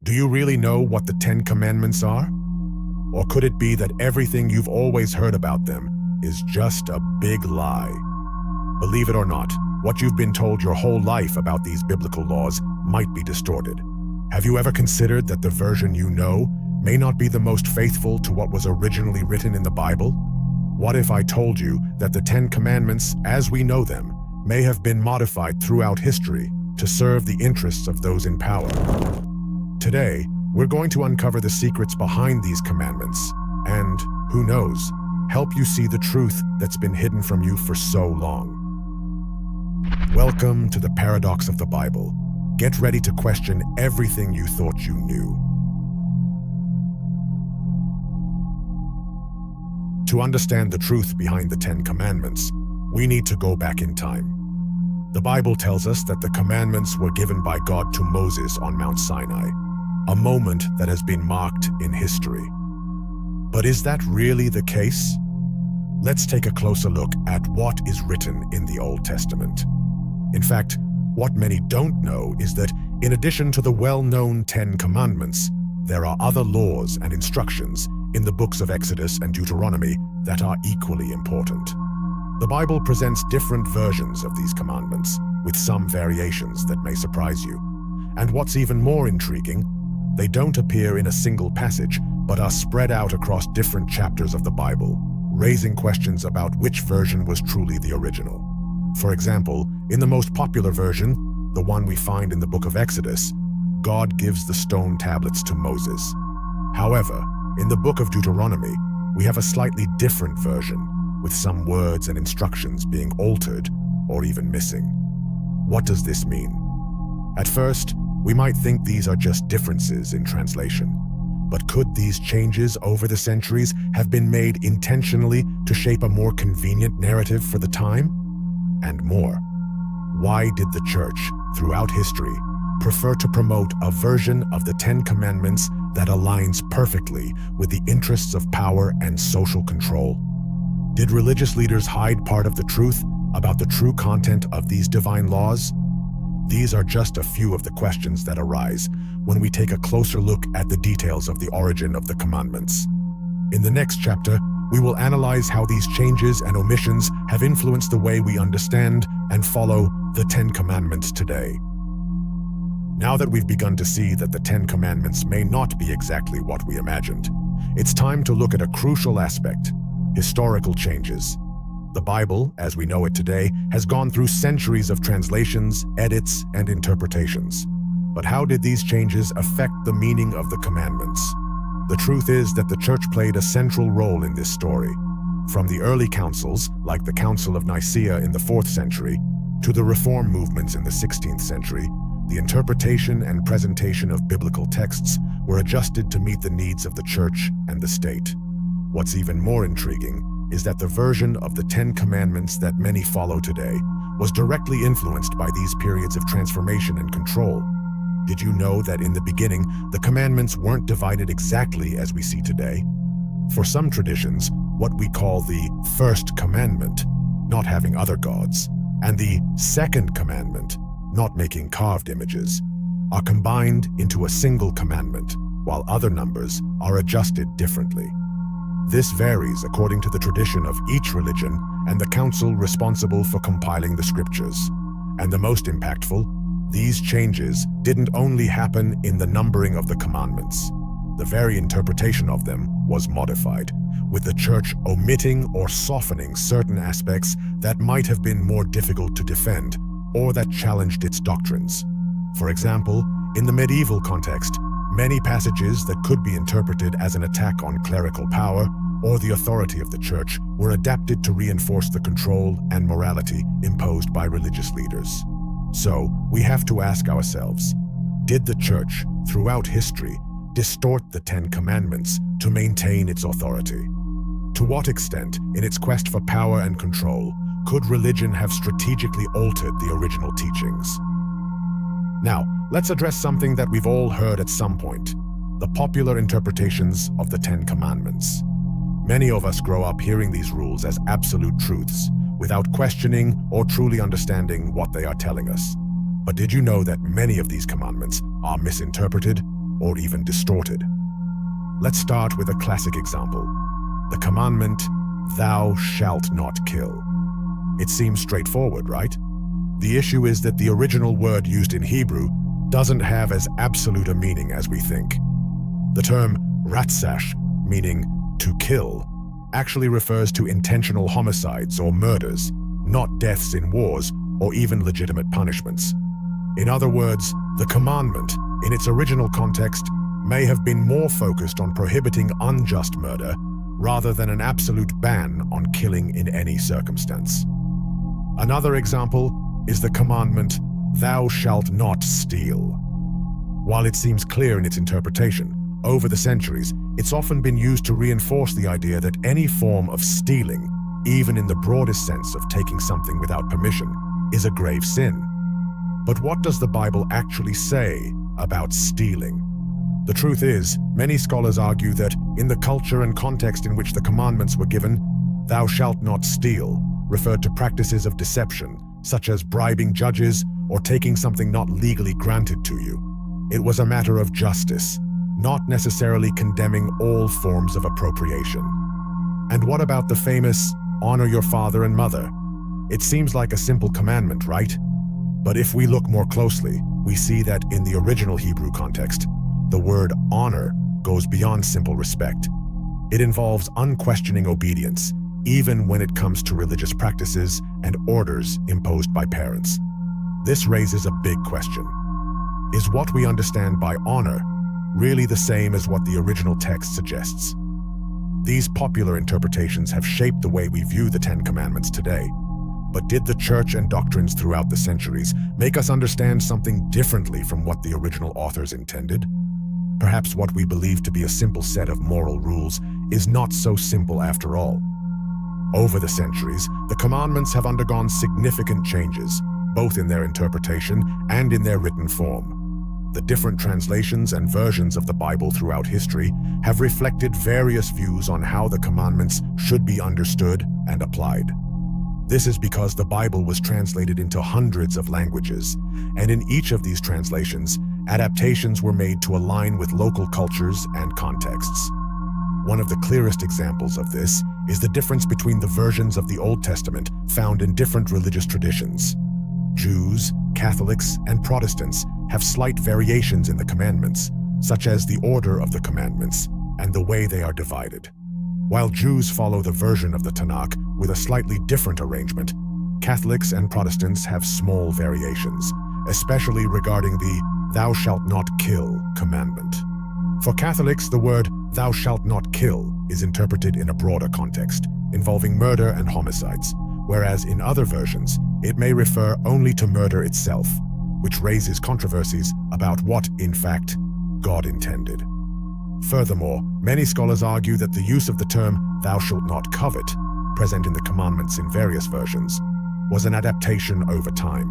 Do you really know what the Ten Commandments are? Or could it be that everything you've always heard about them is just a big lie? Believe it or not, what you've been told your whole life about these biblical laws might be distorted. Have you ever considered that the version you know may not be the most faithful to what was originally written in the Bible? What if I told you that the Ten Commandments, as we know them, may have been modified throughout history to serve the interests of those in power? Today, we're going to uncover the secrets behind these commandments and, who knows, help you see the truth that's been hidden from you for so long. Welcome to the paradox of the Bible. Get ready to question everything you thought you knew. To understand the truth behind the Ten Commandments, we need to go back in time. The Bible tells us that the commandments were given by God to Moses on Mount Sinai, a moment that has been marked in history. But is that really the case? Let's take a closer look at what is written in the Old Testament. In fact, what many don't know is that in addition to the well-known Ten Commandments, there are other laws and instructions in the books of Exodus and Deuteronomy that are equally important. The Bible presents different versions of these commandments, with some variations that may surprise you. And what's even more intriguing, they don't appear in a single passage, but are spread out across different chapters of the Bible, raising questions about which version was truly the original. For example, in the most popular version, the one we find in the book of Exodus, God gives the stone tablets to Moses. However, in the book of Deuteronomy, we have a slightly different version, with some words and instructions being altered or even missing. What does this mean? At first, we might think these are just differences in translation. But could these changes over the centuries have been made intentionally to shape a more convenient narrative for the time? And more, why did the church, throughout history, prefer to promote a version of the Ten Commandments that aligns perfectly with the interests of power and social control? Did religious leaders hide part of the truth about the true content of these divine laws? These are just a few of the questions that arise when we take a closer look at the details of the origin of the commandments. In the next chapter, we will analyze how these changes and omissions have influenced the way we understand and follow the Ten Commandments today. Now that we've begun to see that the Ten Commandments may not be exactly what we imagined, it's time to look at a crucial aspect: historical changes. The Bible, as we know it today, has gone through centuries of translations, edits, and interpretations. But how did these changes affect the meaning of the commandments? The truth is that the church played a central role in this story. From the early councils, like the Council of Nicaea in the 4th century, to the Reform movements in the 16th century, the interpretation and presentation of biblical texts were adjusted to meet the needs of the church and the state. What's even more intriguing is that the version of the Ten Commandments that many follow today was directly influenced by these periods of transformation and control. Did you know that in the beginning, the commandments weren't divided exactly as we see today? For some traditions, what we call the first commandment, not having other gods, and the second commandment, not making carved images, are combined into a single commandment, while other numbers are adjusted differently. This varies according to the tradition of each religion and the council responsible for compiling the scriptures. And the most impactful, these changes didn't only happen in the numbering of the commandments. The very interpretation of them was modified, with the church omitting or softening certain aspects that might have been more difficult to defend or that challenged its doctrines. For example, in the medieval context, many passages that could be interpreted as an attack on clerical power or the authority of the church were adapted to reinforce the control and morality imposed by religious leaders. So, we have to ask ourselves, did the church, throughout history, distort the Ten Commandments to maintain its authority? To what extent, in its quest for power and control, could religion have strategically altered the original teachings? Now, let's address something that we've all heard at some point: the popular interpretations of the Ten Commandments. Many of us grow up hearing these rules as absolute truths, without questioning or truly understanding what they are telling us. But did you know that many of these commandments are misinterpreted or even distorted. Let's start with a classic example: the commandment, "Thou shalt not kill." It seems straightforward, right? The issue is that the original word used in Hebrew doesn't have as absolute a meaning as we think. The term ratsash, meaning to kill, actually refers to intentional homicides or murders, not deaths in wars or even legitimate punishments. In other words, the commandment, in its original context, may have been more focused on prohibiting unjust murder rather than an absolute ban on killing in any circumstance. Another example is the commandment, "Thou shalt not steal." While it seems clear in its interpretation, over the centuries, it's often been used to reinforce the idea that any form of stealing, even in the broadest sense of taking something without permission, is a grave sin. But what does the Bible actually say about stealing? The truth is, many scholars argue that in the culture and context in which the commandments were given, "Thou shalt not steal" referred to practices of deception, such as bribing judges or taking something not legally granted to you. It was a matter of justice, not necessarily condemning all forms of appropriation. And what about the famous, "Honor your father and mother"? It seems like a simple commandment, right? But if we look more closely, we see that in the original Hebrew context, the word honor goes beyond simple respect. It involves unquestioning obedience, even when it comes to religious practices and orders imposed by parents. This raises a big question. Is what we understand by honor really the same as what the original text suggests? These popular interpretations have shaped the way we view the Ten Commandments today. But did the church and doctrines throughout the centuries make us understand something differently from what the original authors intended? Perhaps what we believe to be a simple set of moral rules is not so simple after all. Over the centuries, the commandments have undergone significant changes, both in their interpretation and in their written form. The different translations and versions of the Bible throughout history have reflected various views on how the commandments should be understood and applied. This is because the Bible was translated into hundreds of languages, and in each of these translations, adaptations were made to align with local cultures and contexts. One of the clearest examples of this is the difference between the versions of the Old Testament found in different religious traditions. Jews, Catholics, and Protestants have slight variations in the commandments, such as the order of the commandments and the way they are divided. While Jews follow the version of the Tanakh with a slightly different arrangement, Catholics and Protestants have small variations, especially regarding the "Thou shalt not kill" commandment. For Catholics, the word "thou shalt not kill" is interpreted in a broader context, involving murder and homicides, whereas in other versions, it may refer only to murder itself, which raises controversies about what, in fact, God intended. Furthermore, many scholars argue that the use of the term "thou shalt not covet," present in the commandments in various versions, was an adaptation over time.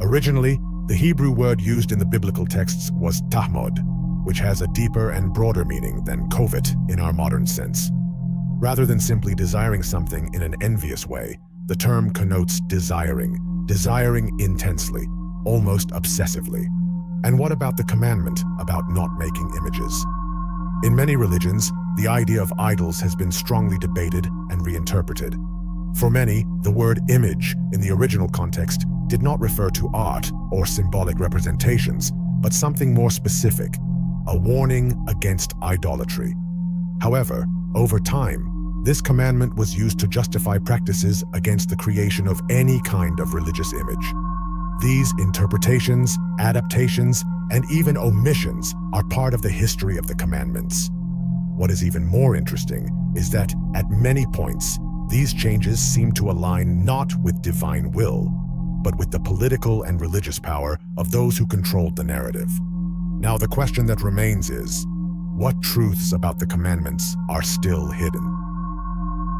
Originally, the Hebrew word used in the biblical texts was tahmod, which has a deeper and broader meaning than covet in our modern sense. Rather than simply desiring something in an envious way, the term connotes desiring intensely, almost obsessively. And what about the commandment about not making images? In many religions, the idea of idols has been strongly debated and reinterpreted. For many, the word image in the original context did not refer to art or symbolic representations, but something more specific, a warning against idolatry. However, over time, this commandment was used to justify practices against the creation of any kind of religious image. These interpretations, adaptations, and even omissions are part of the history of the commandments. What is even more interesting is that, at many points, these changes seem to align not with divine will, but with the political and religious power of those who controlled the narrative. Now, the question that remains is, what truths about the commandments are still hidden?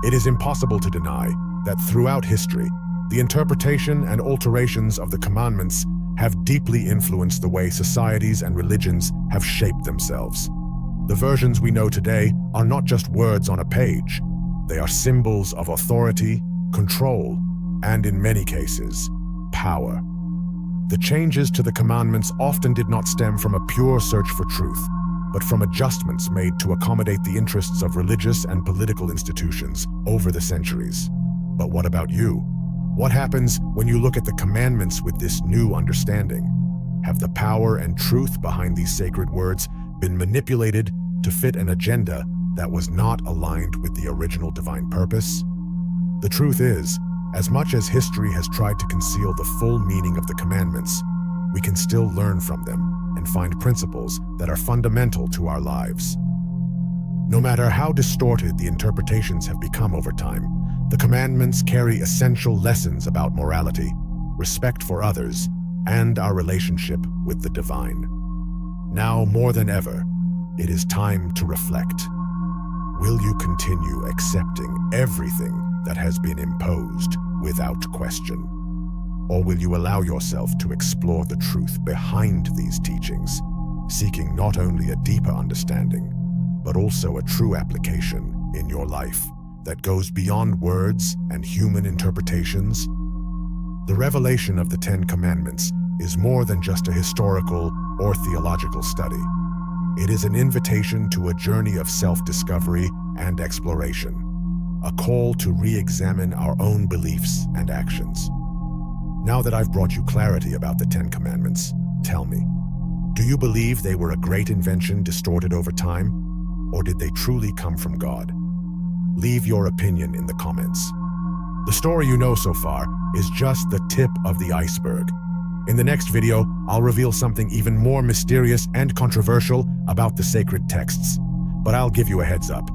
It is impossible to deny that throughout history, the interpretation and alterations of the commandments have deeply influenced the way societies and religions have shaped themselves. The versions we know today are not just words on a page. They are symbols of authority, control, and in many cases, power. The changes to the commandments often did not stem from a pure search for truth, but from adjustments made to accommodate the interests of religious and political institutions over the centuries. But what about you? What happens when you look at the commandments with this new understanding? Have the power and truth behind these sacred words been manipulated to fit an agenda that was not aligned with the original divine purpose? The truth is, as much as history has tried to conceal the full meaning of the commandments, we can still learn from them and find principles that are fundamental to our lives. No matter how distorted the interpretations have become over time, the commandments carry essential lessons about morality, respect for others, and our relationship with the divine. Now more than ever, it is time to reflect. Will you continue accepting everything that has been imposed without question? Or will you allow yourself to explore the truth behind these teachings, seeking not only a deeper understanding, but also a true application in your life that goes beyond words and human interpretations? The revelation of the Ten Commandments is more than just a historical or theological study. It is an invitation to a journey of self-discovery and exploration, a call to re-examine our own beliefs and actions. Now that I've brought you clarity about the Ten Commandments, tell me, do you believe they were a great invention distorted over time, or did they truly come from God? Leave your opinion in the comments. The story you know so far is just the tip of the iceberg. In the next video, I'll reveal something even more mysterious and controversial about the sacred texts. But I'll give you a heads up.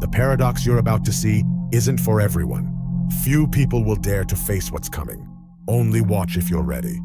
The paradox you're about to see isn't for everyone. Few people will dare to face what's coming. Only watch if you're ready.